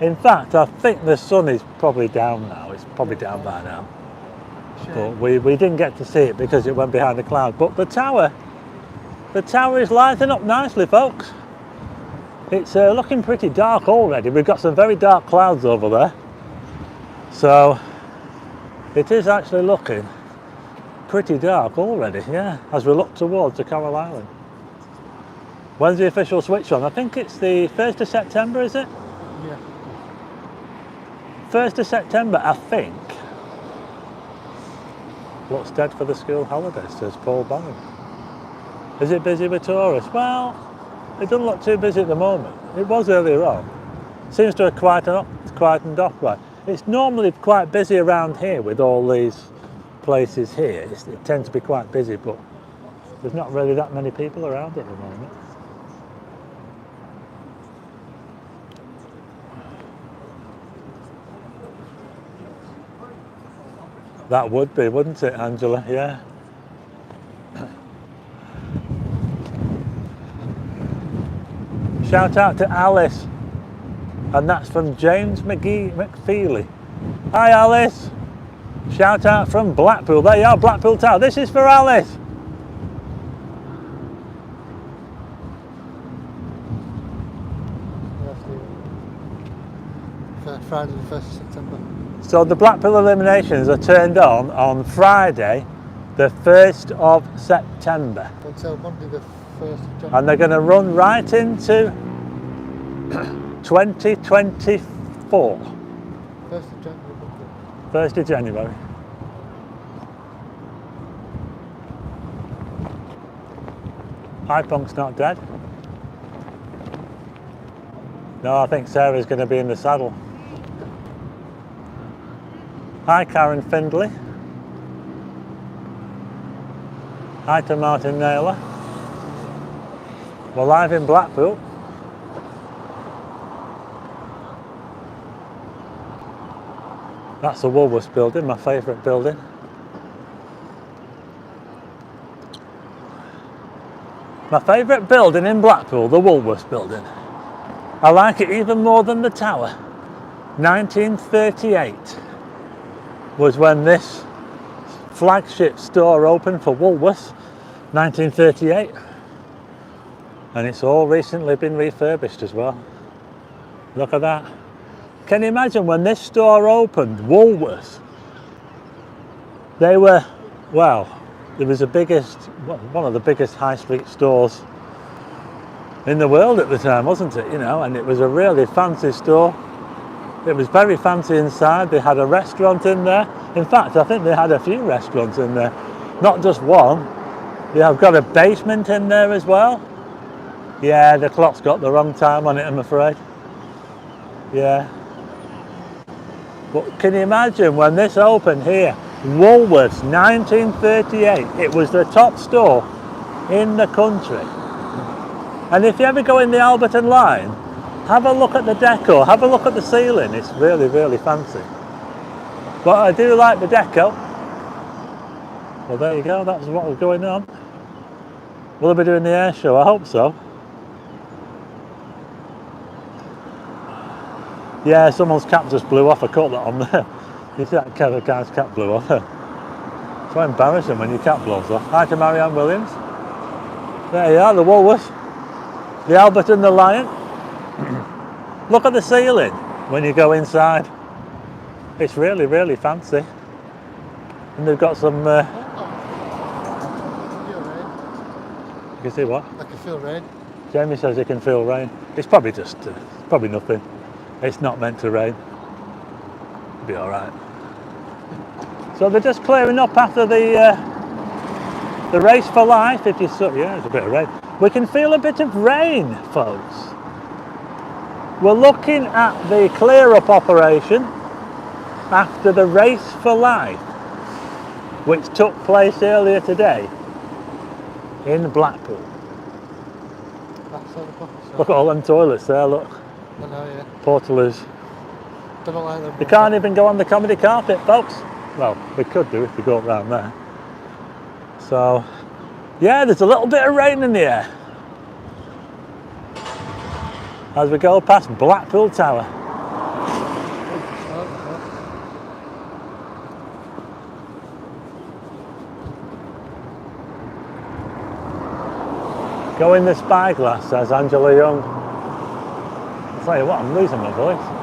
in fact, I think the sun is probably down now. It's probably down by now. But we didn't get to see it because it went behind the cloud. But the tower is lighting up nicely, folks. It's looking pretty dark already. We've got some very dark clouds over there. So it is actually looking pretty dark already, yeah, as we look towards the Coral Island. When's the official switch on? I think it's the 1st of September, is it? Yeah. 1st of September, I think. Looks dead for the school holidays, says Paul Barron. Is it busy with tourists? Well, it doesn't look too busy at the moment. It was earlier on. Seems to have quietened off right. It's normally quite busy around here with all these places here. It tends to be quite busy, but there's not really that many people around at the moment. That would be, wouldn't it, Angela? Yeah. Shout out to Alice, and that's from James McFeely. Hi Alice. Shout out from Blackpool. There you are, Blackpool Tower. This is for Alice. Friday the 1st of September. So the Blackpool Illuminations are turned on Friday the 1st of September. Until Monday the 1st of January. And they're going to run right into 2024. 1st of January. 1st of January. Hi, Punk's not dead. No, I think Sarah's going to be in the saddle. Hi, Karen Findlay. Hi to Martin Naylor. We're live in Blackpool. That's the Woolworths building, my favourite building. My favourite building in Blackpool, the Woolworths building. I like it even more than the tower. 1938 was when this flagship store opened for Woolworths. 1938. And it's all recently been refurbished as well. Look at that. Can you imagine when this store opened, Woolworths? They were well, it was the biggest, one of the biggest high street stores in the world at the time, wasn't it? You know, and it was a really fancy store. It was very fancy inside. They had a restaurant in there. In fact, I think they had a few restaurants in there, not just one. They have got a basement in there as well. Yeah, the clock's got the wrong time on it, I'm afraid. Yeah. But can you imagine when this opened here? Woolworths, 1938. It was the top store in the country. And if you ever go in the Alberton line, have a look at the deco, have a look at the ceiling. It's really, really fancy. But I do like the deco. Well, there you go, that's what was going on. Will I be doing the air show? I hope so. Yeah, someone's cap just blew off. I caught that on there. You see that guy's cap blew off. It's so embarrassing when your cap blows off. Hi to Marianne Williams. There you are, the Woolworths. The Albert and the Lion. Look at the ceiling when you go inside. It's really, really fancy. And they've got some... You can see what? I can feel rain. Jamie says he can feel rain. It's probably just, probably nothing. It's not meant to rain. It'll be all right. So they're just clearing up after the race for life. If you saw, yeah, there's a bit of rain. We can feel a bit of rain, folks. We're looking at the clear-up operation after the race for life, which took place earlier today in Blackpool. Look at all them toilets there, look. I know, yeah. Portaloos. Don't like them. They can't even go on the comedy carpet, folks. Well, we could do if we go around there. So, yeah, there's a little bit of rain in the air as we go past Blackpool Tower. Go in the spyglass, says Angela Young. I'll tell you what, I'm losing my voice.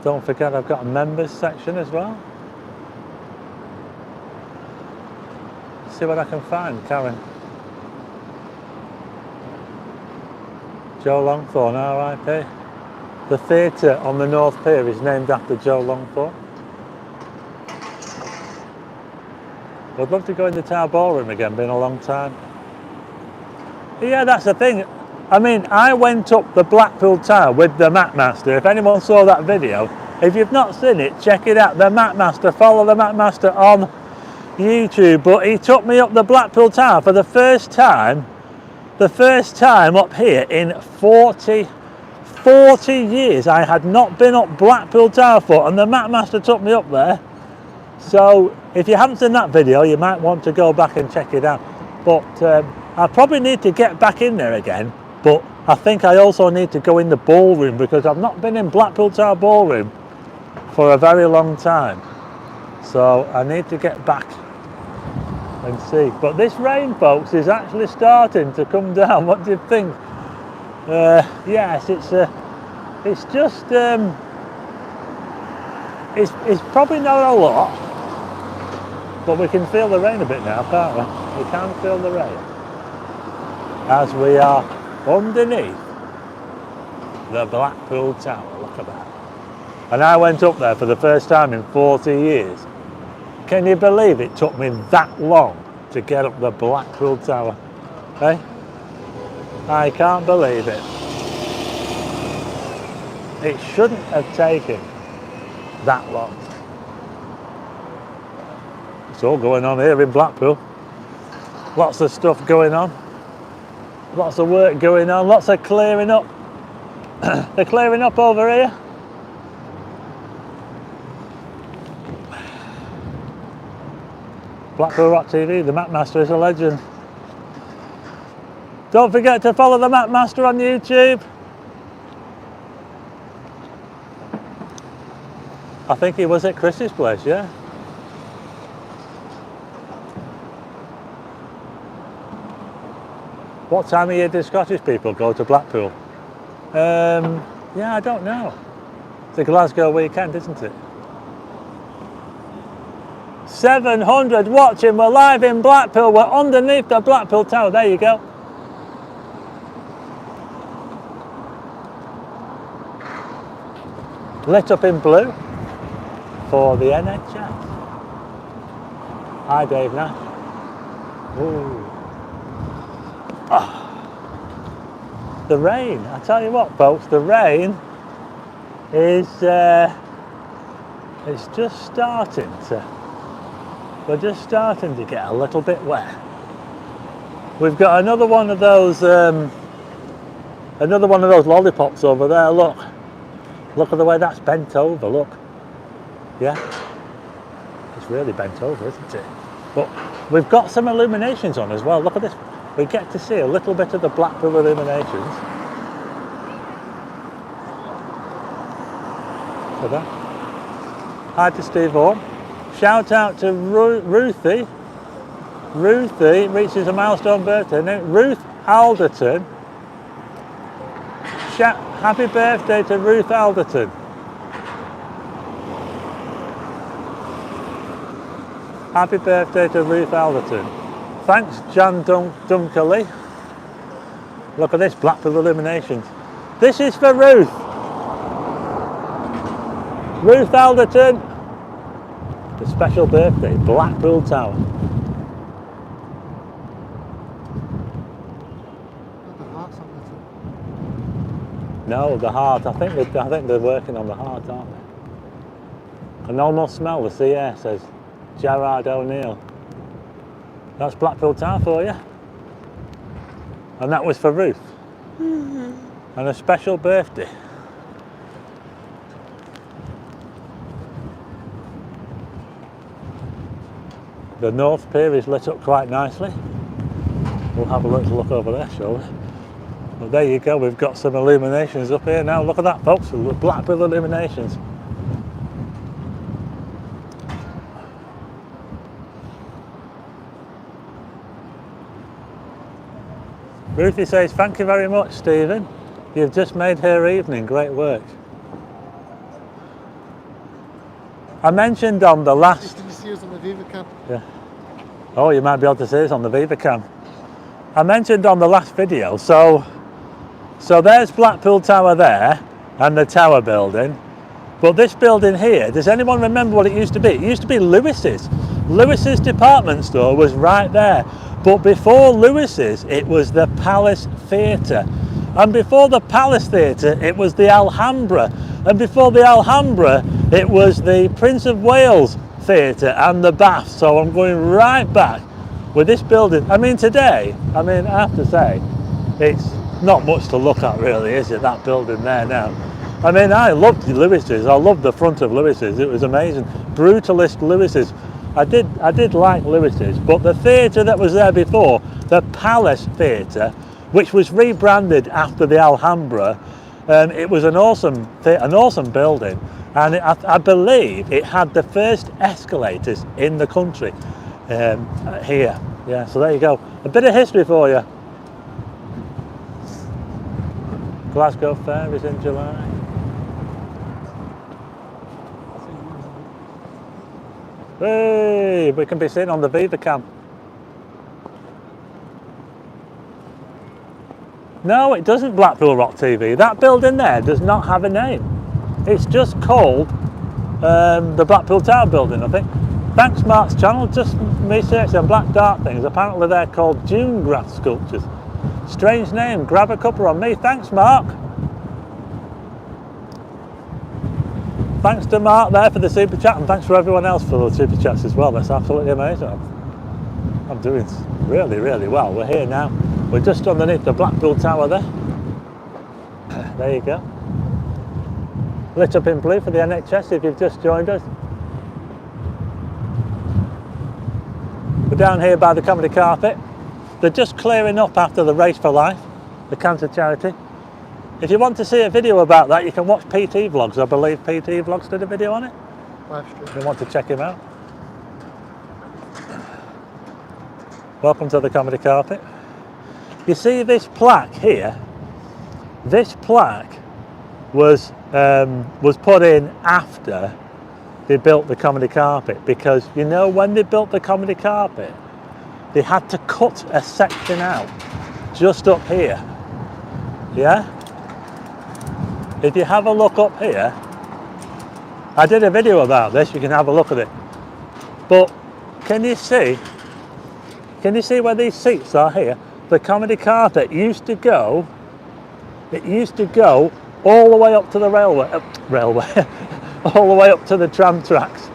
Don't forget I've got a members section as well. See what I can find, Karen. Joe Longthorne, R.I.P. The theatre on the North Pier is named after Joe Longthorne. I'd love to go in the Tower Ballroom again, been a long time. Yeah, that's the thing. I mean, I went up the Blackpool Tower with the Mapmaster. If anyone saw that video, if you've not seen it, check it out. The Mapmaster, follow the Mapmaster on YouTube. But he took me up the Blackpool Tower for the first time up here in 40 years. I had not been up Blackpool Tower foot, and the Mapmaster took me up there. So if you haven't seen that video, you might want to go back and check it out. But I probably need to get back in there again. But I think I also need to go in the ballroom, because I've not been in Blackpool Tower Ballroom for a very long time. So I need to get back and see. But this rain, folks, is actually starting to come down. What do you think? Yes, it's just it's probably not a lot, but we can feel the rain a bit now, can't we? We can feel the rain as we are underneath the Blackpool Tower. Look at that. And I went up there for the first time in 40 years. Can you believe it took me that long to get up the Blackpool Tower? Hey? I can't believe it. It shouldn't have taken that long. It's all going on here in Blackpool. Lots of stuff going on. Lots of work going on. Lots of clearing up. They're clearing up over here. Blackpool Rock TV, the Mapmaster is a legend. Don't forget to follow the Map Master on YouTube. I think he was at Chris's place, yeah. What time of year do Scottish people go to Blackpool? Yeah, I don't know. It's a Glasgow weekend, isn't it? 700 watching, we're live in Blackpool, we're underneath the Blackpool Tower, there you go. Lit up in blue for the NHS. Hi Dave Nash. Ooh. Oh. The rain, I tell you what folks, the rain is it's just starting to, we're just starting to get a little bit wet. We've got another one of those lollipops over there, look. Look at the way that's bent over, look. Yeah, it's really bent over, isn't it? But we've got some illuminations on as well, look at this. We get to see a little bit of the Blackpool Illuminations. Look at that. Hi to Steve Orr. Shout out to Ruthie. Ruthie reaches a milestone birthday. Now, Ruth Alderton. Happy birthday to Ruth Alderton. Happy birthday to Ruth Alderton. Thanks, Jan Dunkerley. Look at this, Blackpool Illuminations. This is for Ruth. Ruth Alderton. The special birthday, Blackpool Tower. No, the heart. I think they're working on the heart, aren't they? I can almost smell the sea air, says Gerard O'Neill. That's Blackpool Tower for you. And that was for Ruth. Mm-hmm. And a special birthday. The North Pier is lit up quite nicely. We'll have a little look over there, shall we? Well, there you go, we've got some illuminations up here now. Look at that, folks, the Blackpool Illuminations. Ruthie says, thank you very much, Stephen. You've just made her evening, great work. I mentioned on the last... Did you see us on the Viva Cam? Yeah. Oh, you might be able to see us on the Viva Cam. I mentioned on the last video, so there's Blackpool Tower there, and the Tower building. But this building here, does anyone remember what it used to be? It used to be Lewis's. Lewis's department store was right there. But before Lewis's, it was the Palace Theatre. And before the Palace Theatre, it was the Alhambra. And before the Alhambra, it was the Prince of Wales Theatre and the Bath. So I'm going right back with this building. I mean, today, I have to say, it's not much to look at really, is it, that building there now? I mean, I loved Lewis's. I loved the front of Lewis's. It was amazing. Brutalist Lewis's. I did like Lewis's, but the theatre that was there before, the Palace Theatre, which was rebranded after the Alhambra, it was an awesome building, and I believe it had the first escalators in the country here. Yeah, so there you go. A bit of history for you. Glasgow Fair is in July. Hey, we can be seen on the Viva Cam. No, it doesn't, Blackpool Rock TV. That building there does not have a name. It's just called the Blackpool Tower building, I think. Thanks, Mark's channel. Just me searching black dart things. Apparently they're called dune grass sculptures. Strange name. Grab a cuppa on me. Thanks, Mark. Thanks to Mark there for the super chat, and thanks for everyone else for the super chats as well. That's absolutely amazing. I'm doing really, really well. We're here now. We're just underneath the Blackpool Tower there. There you go. Lit up in blue for the NHS if you've just joined us. We're down here by the comedy carpet. They're just clearing up after the Race for Life, the cancer charity. If you want to see a video about that, you can watch PT Vlogs. I believe PT Vlogs did a video on it. If you want to check him out. Welcome to the Comedy Carpet. You see this plaque here? This plaque was put in after they built the Comedy Carpet, because you know when they built the Comedy Carpet, they had to cut a section out just up here. Yeah? If you have a look up here, I did a video about this, you can have a look at it. But can you see where these seats are here? The Comedy Carpet used to go all the way up to the railway, all the way up to the tram tracks.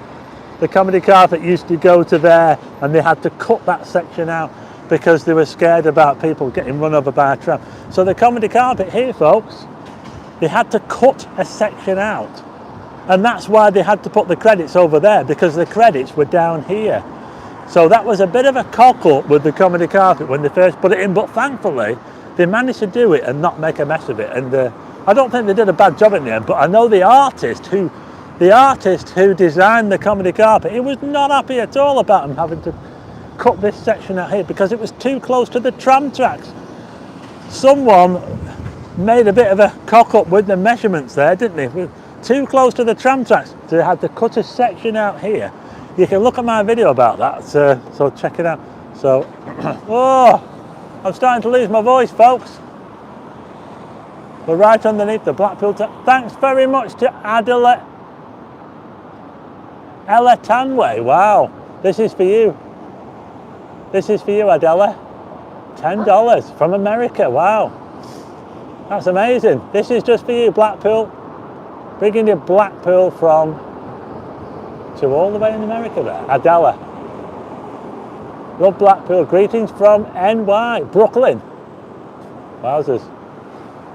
The Comedy Carpet used to go to there, and they had to cut that section out because they were scared about people getting run over by a tram. So the Comedy Carpet here, folks, they had to cut a section out. And that's why they had to put the credits over there, because the credits were down here. So that was a bit of a cock up with the Comedy Carpet when they first put it in, but thankfully they managed to do it and not make a mess of it. And I don't think they did a bad job in the end, but I know the artist who designed the Comedy Carpet, he was not happy at all about them having to cut this section out here because it was too close to the tram tracks. Someone made a bit of a cock up with the measurements there, didn't they? Too close to the tram tracks, so they had to cut a section out here. You can look at my video about that, so check it out. So, oh, I'm starting to lose my voice, folks. We're right underneath the Blackpool Tower. Thanks very much to Ella Tanway. Wow, this is for you. This is for you, Adela. $10 from America. Wow, that's amazing. This is just for you, Blackpool. Bringing you Blackpool from to all the way in America there. Adela. Love Blackpool. Greetings from NY, Brooklyn. Wowzers.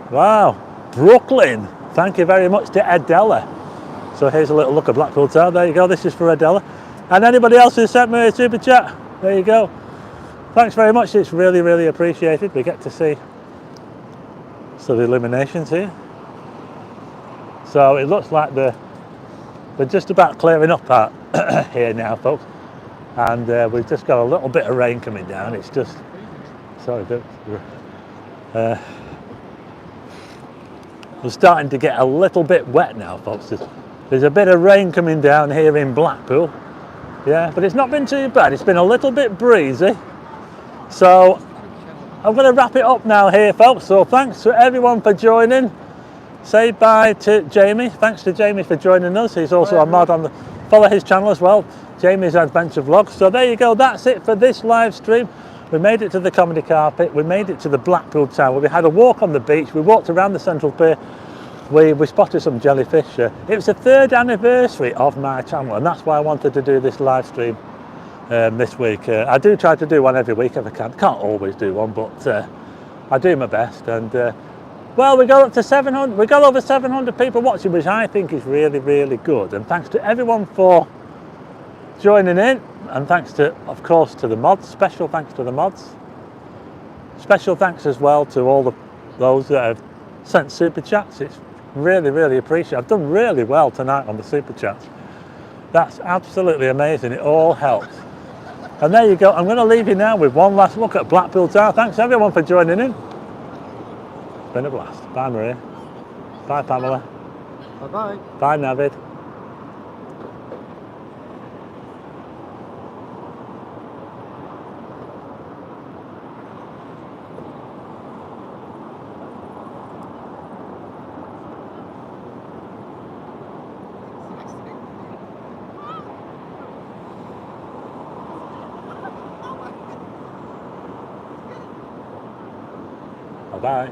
Wow, Brooklyn. Thank you very much to Adela. So here's a little look at Blackpool Tower. There you go. This is for Adela. And anybody else who sent me a super chat, there you go. Thanks very much. It's really, really appreciated. We get to see the Illuminations here. So it looks like they're just about clearing up out here now, folks. And we've just got a little bit of rain coming down. It's just, sorry, we're starting to get a little bit wet now, folks. There's a bit of rain coming down here in Blackpool. Yeah, but it's not been too bad. It's been a little bit breezy. So I'm going to wrap it up now here, folks. So thanks to everyone for joining. Say bye to Jamie. Thanks to Jamie for joining us. He's also a mod on the, follow his channel as well, Jamie's Adventure Vlogs. So there you go, that's it for this live stream. We made it to the Comedy Carpet, we made it to the Blackpool Tower, we had a walk on the beach, we walked around the Central Pier, we spotted some jellyfish. It was the 3rd anniversary of my channel, and that's why I wanted to do this live stream this week. I do try to do one every week if I can. Can't always do one, but I do my best. And well, we got up to 700. We got over 700 people watching, which I think is really, really good. And thanks to everyone for joining in, and thanks to, of course, to the mods. Special thanks to the mods. Special thanks as well to all those that have sent super chats. It's really, really appreciated. I've done really well tonight on the super chats. That's absolutely amazing. It all helps. And there you go. I'm going to leave you now with one last look at Blackpool Tower. Thanks everyone for joining in. It's been a blast. Bye, Maria. Bye, Pamela. Bye-bye. Bye, Navid. Bye-bye.